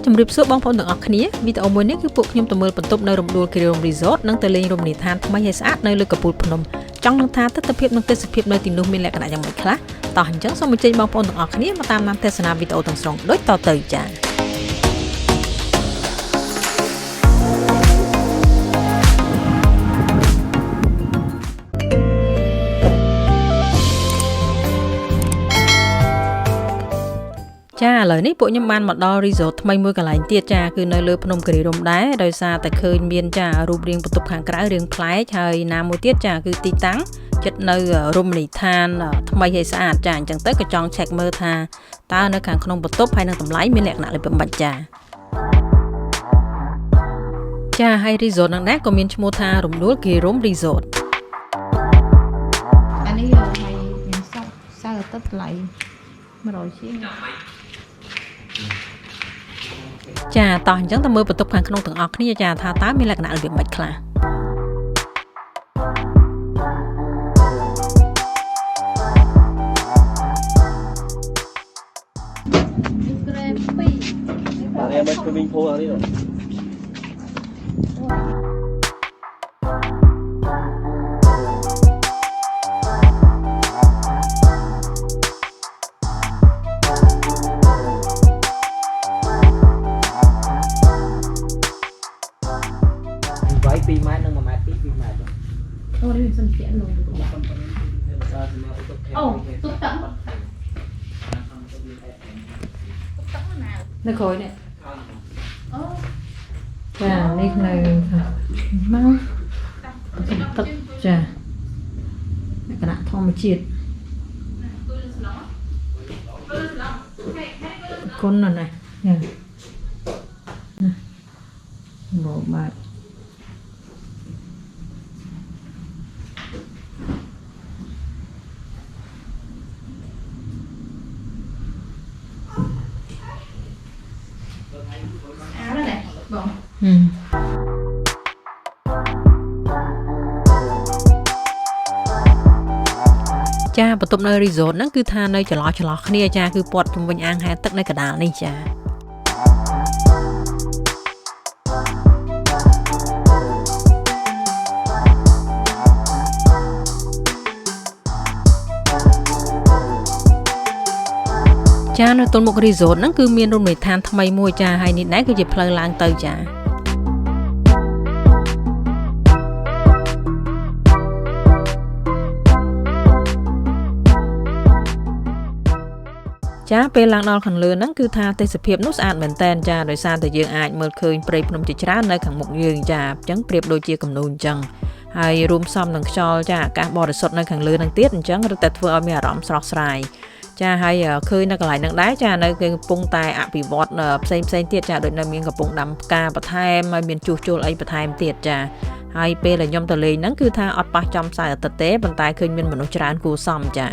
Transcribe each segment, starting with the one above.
ជំរាបសួរបងប្អូនទាំងអស់គ្នាវីដេអូមួយនេះគឺពួកខ្ញុំទៅមើលបន្ទប់នៅរំដួល Kirirom Resort និងទៅលេងរមណីយដ្ឋានថ្មីហើយស្អាតនៅលើកំពូលភ្នំចង់នឹងថាទស្សនភាពនិងទេសភាពនៅទីនោះមានលក្ខណៈយ៉ាងម៉េចខ្លះតោះអញ្ចឹងសូមអញ្ជើញបងប្អូនទាំងអស់គ្នាមកតាមដានទស្សនាវីដេអូទាំងស្រុងដូចតទៅចា៎ចាឥឡូវនេះពួកខ្ញុំបានមកដល់ resort ថ្មីមួយកន្លែងទៀតចាគឺនៅលើភ្នំ Kirirom ដែរដោយសារតែឃើញមានចារូបរាងបន្ទប់ខាងក្រៅរាងប្លែកហើយណាមួយទៀតចាគឺទីតាំងចិត្តនៅរមណីយដ្ឋានថ្មីហើយស្អាតចាអញ្ចឹងទៅក៏ចង់ check មើលថាតើនៅខាងក្នុងបន្ទប់ហើយនឹងតម្លៃមានលក្ខណៈល្បិចបាច់ចាហើយ resort ហ្នឹងដែរក៏មានឈ្មោះថារំដួល Kirirom Resort អានេះហើយមានសក់សៅទឹកថ្លៃ100ជាងចាតោះអញ្ចឹងទៅមើលបន្ទប់ខាងក្នុងទាំងអស់គ្នាចាថាតើមានលក្ខណៈរបៀបម៉េចខ្លះem mới cứ vinh phố ở đây rồi váy pi mát nâng mà mát pi mát rồi ô đây mình sân tiện luôn ô túc tẩmនៅក្រោយនេះចានេះនៅមកទឹកចាលក្ខណៈធម្មជាតិគុណណាស់ណាមកបាទបងចាបន្ទប់នៅ resort ហ្នឹងគឺថានៅចន្លោះគ្នាចាគឺព័ទ្ធជុំវិញអាងហែលទឹកនៅកណ្ដាលនេះចាចានៅទល់មុខ resort ហ្នឹងគឺមានរមណីយដ្ឋានថ្មីមួយចាហើយនេះដែរគឺជាផ្លូវឡើងទៅចាចាពេលឡើងដល់ខាងលើហ្នឹងគឺថាទេសភាពនោះស្អាតមែនតែនចាដោយសារតែយើងអាចមើលឃើញព្រៃភ្នំជាច្រើននៅខាងមុខយើងចាអញ្ចឹងប្រៀបដូចជាគំនូរអញ្ចឹងហើយរួមផ្សំនឹងខ្យល់ចាអាកាសបរិសុទ្ធនៅខាងលើហ្នឹងទៀតអញ្ចឹងរឹតតែធ្វើឲ្យមានអារម្មណ៍ស្រស់ស្រាយចាហើយឃើញនៅកន្លែងហ្នឹងដែរចានៅគេកំពុងតែអភិវឌ្ឍផ្សេងទៀតចាដូចនៅមានកំពុងដាំផ្កាបន្ថែមហើយមានជួសជុលអីបន្ថែមទៀតចាហើយពេលដែលខ្ញុំទៅលេងហ្នឹងគឺថាអត់ប៉ះចំផ្សាយអាទិត្យទេប៉ុន្តែឃើញមានមនុស្សច្រើនគួរសមចា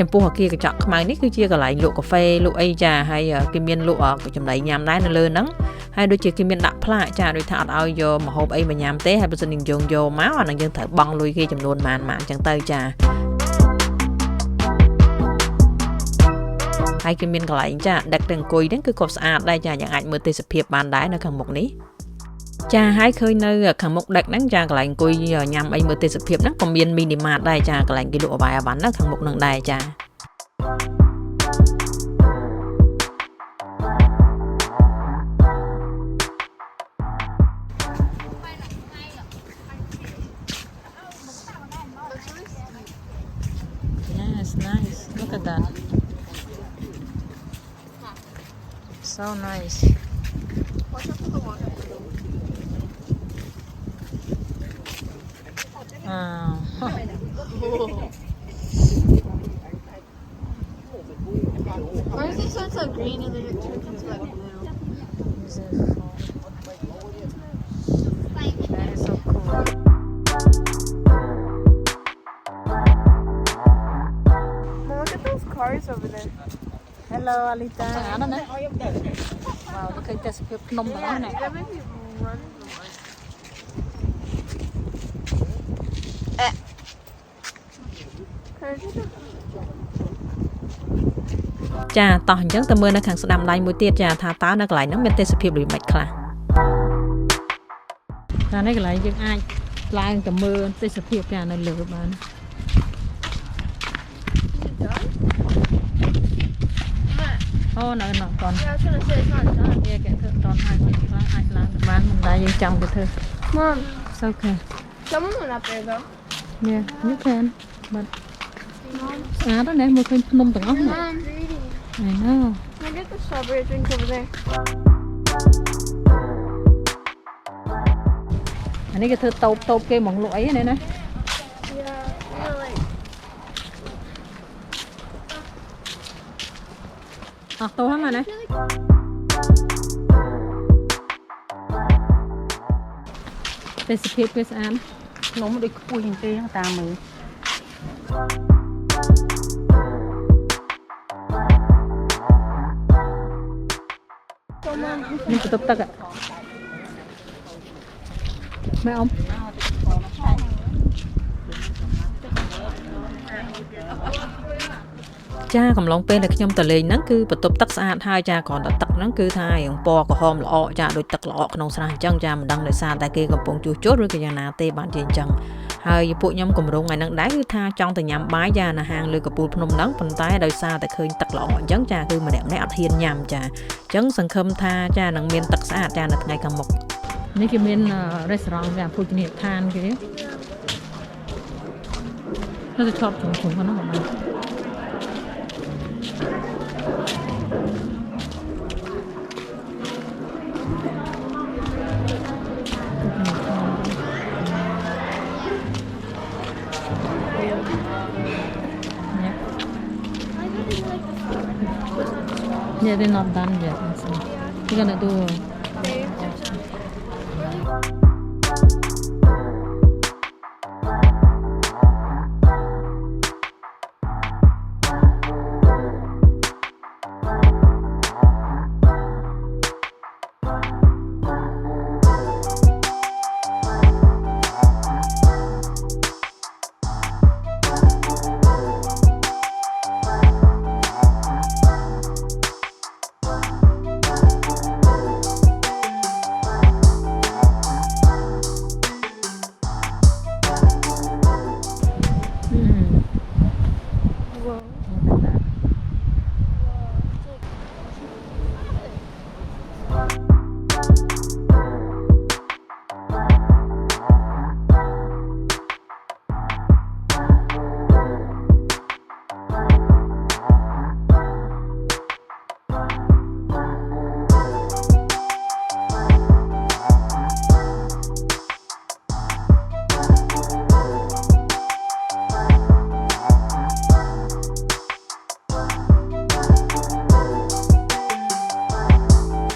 ចំពោះអគារកញ្ចក់ខ្មៅនេះគឺជាកន្លែងលក់កាហ្វេលក់អីចាហើយគេមានលក់ចំណីញ៉ាំដែរនៅលើហ្នឹងហើយដូចជាគេមានដាក់ផ្លាកចាដូចថាអត់ឲ្យយកម្ហូបអីមកញ៉ាំទេហើយបើសិនយើងយកមកអាហ្នឹងយើងត្រូវបង់លុយគេចំនួនប៉ុន្មានអញ្ចឹងទៅចាហើយគេមានកន្លែងចាដឹកទៅអង្គុយហ្នឹងគឺក៏ស្អាតដែរចាយ៉ាងអាចមើលទេសភាពបានដែរនៅខាងមុខនេះចាហើយឃើញនៅខាងមុខដឹកហ្នឹងចាកន្លែងអង្គុយញ៉ាំអីមើលទេសភាពហ្នឹងក៏មានមីនីម៉ាតដែរចាកន្លែងគេលក់អបាយអវ៉ាន់នៅខាងមុខហ្នឹងដែរចាYes, nice. Look at that. So nice. Why is this one so green and then it turns into like blue? That is so cool. Look at those cars over there. Hello, Alita. Ano na? Wow, look at this phnom đó này. That made me run from us. ចាតោះអញ្ចឹងទៅមើលនៅខាងស្ដាំដៃមួយទៀតចាថាតើនៅកន្លែងហ្នឹងមានទេសភាពដូចម៉េចខ្លះចានេះកន្លែងយើងអាចឡើងទៅមើលទេសភាពចានៅលើបានអូនៅនោះcòn yeah get to don't hide my class អាចឡើងទៅបានមិនដែរយើងចាំទៅធ្វើ Mom, it's okay someone went up there though. yeah you can but ស្អាតណាស់មើលឃើញភ្នំទាំងអស់ Mom, I know can I get the strawberry drink over there? អានេះគេធ្វើតូបគេមកលក់អីហ្នឹងណា Yeah, like អស់តោះហ្នឹងណាទេសភាពវាស្អាតខ្ញុំដូចខ្ពស់ជាងគេតាមមើលនេះបន្ទប់ទឹកម៉ែអ៊ំចាកំឡុងពេលដែលខ្ញុំទៅលេងហ្នឹងគឺបន្ទប់ទឹកស្អាតហើយចាគ្រាន់តែទឹកហ្នឹងគឺថារៀងពណ៌ក្រហមល្អចាដូចទឹកល្អក្នុងស្រះអញ្ចឹងចាមិនដឹងដោយសារតែគេកំពុងជួសជុលឬក៏យ៉ាងណាទេបានជាអញ្ចឹងហើយពួកខ្ញុំកម្រងថ្ងៃហ្នឹងដែរគឺថាចង់ទៅញ៉ាំបាយចានៅហាងលើកពូលភ្នំហ្នឹងប៉ុន្តែដោយសារតែឃើញទឹកល្អអញ្ចឹងចាគឺម្នាក់អត់ហ៊ានញ៉ាំចាអញ្ចឹងសង្ឃឹមថាចានឹងមានទឹកស្អាតចានៅថ្ងៃខាងមុខនេះគេមានរេស្តូរ៉ង់ចាភោជនីយដ្ឋានគេទៅឈប់ជុំហ្នឹងបងYeah, they're not done yet. So we're gonna do.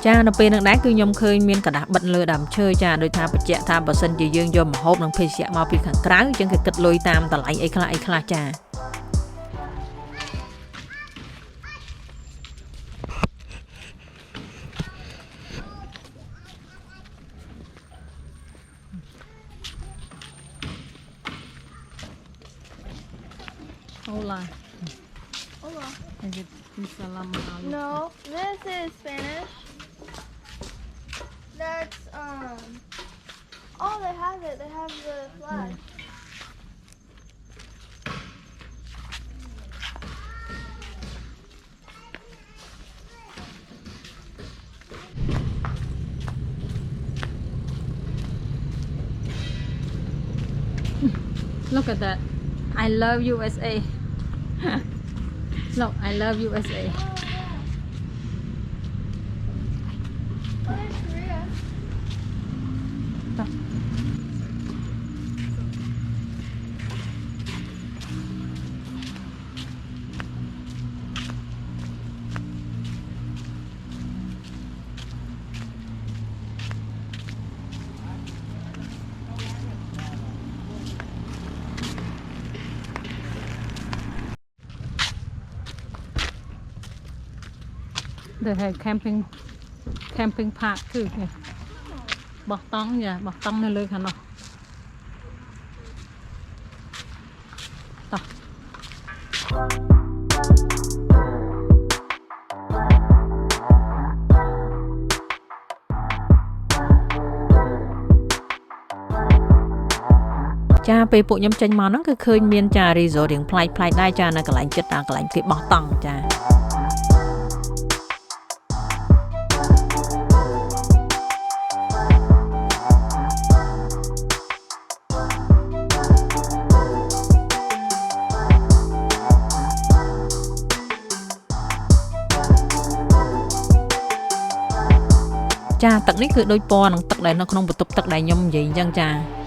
ចានៅពេលហ្នឹងដែរគឺខ្ញុំឃើញមានกระดาษបិទលើដើមឈើចាដោយថាបញ្ជាក់ថាបើសិនជាយើងយកម្ហូបនិងភេសជ្ជៈមកពីខាងក្រៅអញ្ចឹងគេគិតលុយតាមតម្លៃអីខ្លះចា Hola. Hola. Is it salam alaikum? No, this is Spanish. That's oh, they have it. They have the flag. Look at that. I love USA. Look, I love USA. There's Korea. They have camping park too. Yeah. បោះតង់យ៉ាបោះតង់នៅលើខាងនោះតោះ ចាពេលពួកខ្ញុំចេញមកហ្នឹងគឺឃើញមានចា resort រៀងប្លែកៗដែរចានៅកន្លែងចិត្តកន្លែងគេបោះតង់ចាចាទឹកនេះគឺដូចពណ៌នឹងទឹកដែលនៅក្នុងបន្ទប់ទឹកដែលខ្ញុំនិយាយអញ្ចឹងចា